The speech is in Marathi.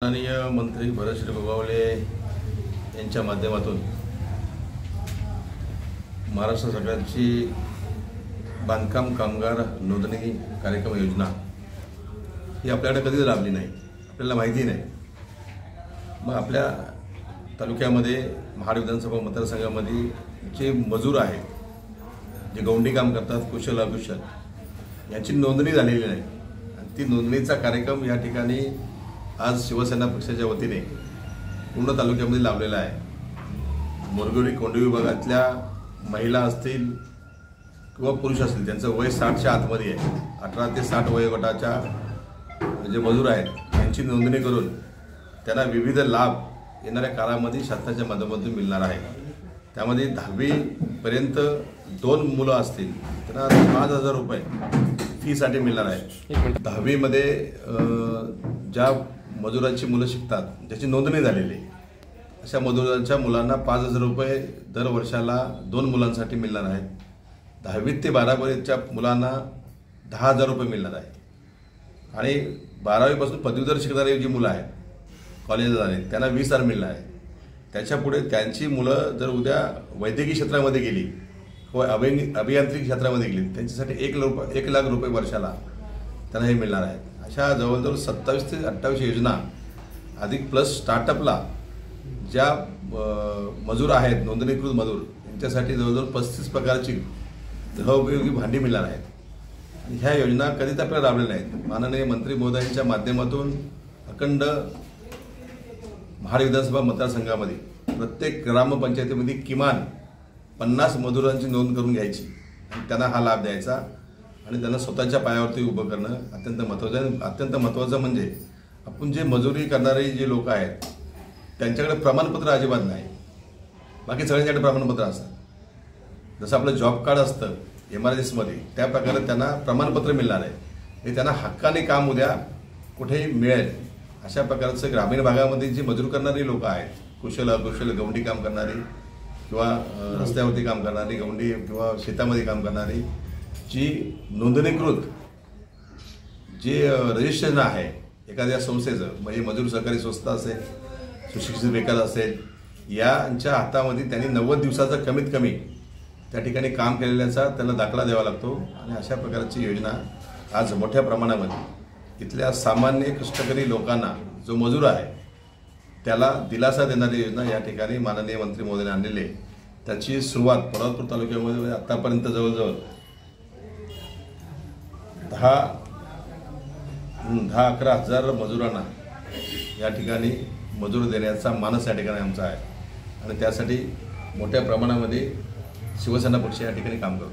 माननीय मंत्री भरतश्री गोगावले यांच्या माध्यमातून महाराष्ट्र सरकारची बांधकाम कामगार नोंदणी कार्यक्रम योजना ही आपल्याकडे कधीच लाभली नाही, आपल्याला माहिती नाही। मग आपल्या तालुक्यामध्ये महाड विधानसभा मतदारसंघामध्ये जे मजूर आहेत, जे गौंडी काम करतात, कुशल अकुशल, यांची नोंदणी झालेली नाही आणि ती नोंदणीचा कार्यक्रम या ठिकाणी आज शिवसेना पक्षाच्या वतीने पूर्ण तालुक्यामध्ये लावलेला आहे। मोरगोली कोंडी विभागातल्या महिला असतील किंवा पुरुष असतील, त्यांचं वय 60च्या आतमध्ये आहे, 18 ते 60 वयोगटाच्या जे मजूर आहेत त्यांची नोंदणी करून त्यांना विविध लाभ येणाऱ्या काळामध्ये शासनाच्या माध्यमातून मिळणार आहे। त्यामध्ये 10वी पर्यंत 2 मुलं असतील त्यांना 5000 रुपये फीसाठी मिळणार आहे। 10वी मध्ये ज्या मजुरांची मुलं शिकतात, ज्याची नोंदणी झालेली आहे, अशा मजुरांच्या मुलांना 5000 रुपये दर वर्षाला 2 मुलांसाठी मिळणार आहेत। 10वी ते 12वीच्या मुलांना 10000 रुपये मिळणार आहे आणि 12वीपासून पदवीधर शिकणारी जी मुलं आहेत, कॉलेजला जाणारी, त्यांना 20000 मिळणार आहे। त्याच्यापुढे त्यांची मुलं जर उद्या वैद्यकीय क्षेत्रामध्ये गेली किंवा अभियांत्रिकी क्षेत्रामध्ये गेली, त्यांच्यासाठी 1 लाख रुपये वर्षाला त्यांना हे मिळणार आहे। अशा जवळजवळ 27 ते 28 योजना अधिक प्लस स्टार्टअपला ज्या मजूर आहेत, नोंदणीकृत मजूर, यांच्यासाठी जवळजवळ 35 प्रकारची गृहोपयोगी भांडी मिळणार आहेत। आणि ह्या योजना कधीच आपल्याला राबलेल्या नाहीत। माननीय मंत्री महोदयांच्या माध्यमातून अखंड महाड विधानसभा मतदारसंघामध्ये प्रत्येक ग्रामपंचायतीमध्ये किमान 50 मजुरांची नोंद करून घ्यायची आणि त्यांना हा लाभ द्यायचा आणि त्यांना स्वतःच्या पायावरती उभं करणं अत्यंत महत्त्वाचं आहे। अत्यंत महत्त्वाचं म्हणजे आपण जे मजुरी करणारे जे लोक आहेत त्यांच्याकडे प्रमाणपत्र अजिबात नाही, बाकी सगळ्यांच्याकडे प्रमाणपत्र असतात। जसं आपलं जॉब कार्ड असतं MRSमध्ये, त्या प्रकारे त्यांना प्रमाणपत्र मिळणार आहे, हे त्यांना हक्काने काम उद्या कुठेही मिळेल। अशा प्रकारचं ग्रामीण भागामध्ये जी मजूर करणारी लोक आहेत, कुशल अकुशल, गौंडी काम करणारी किंवा रस्त्यावरती काम करणारी, गौंडी किंवा शेतामध्ये काम करणारी, जी नोंदणीकृत जे रजिस्ट्रेशन आहे एखाद्या संस्थेचं, म्हणजे मजूर सहकारी संस्था असेल, सुशिक्षित बेकार असेल, यांच्या हातामध्ये त्यांनी 90 दिवसाचा कमीत कमी त्या ठिकाणी काम केलेल्याचा त्यांना दाखला द्यावा लागतो। आणि अशा प्रकारची योजना आज मोठ्या प्रमाणामध्ये इथल्या सामान्य कष्टकरी लोकांना, जो मजूर आहे, त्याला दिलासा देणारी योजना या ठिकाणी माननीय मंत्री महोदयांनी आणलेली आहे। त्याची सुरुवात पोलादपूर तालुक्यामध्ये आतापर्यंत जवळजवळ 10-11 हजार मजुरांना या ठिकाणी मजूर देण्याचा मानस या ठिकाणी आमचा आहे आणि त्यासाठी मोठ्या प्रमाणामध्ये शिवसेना पक्ष या ठिकाणी काम करतो।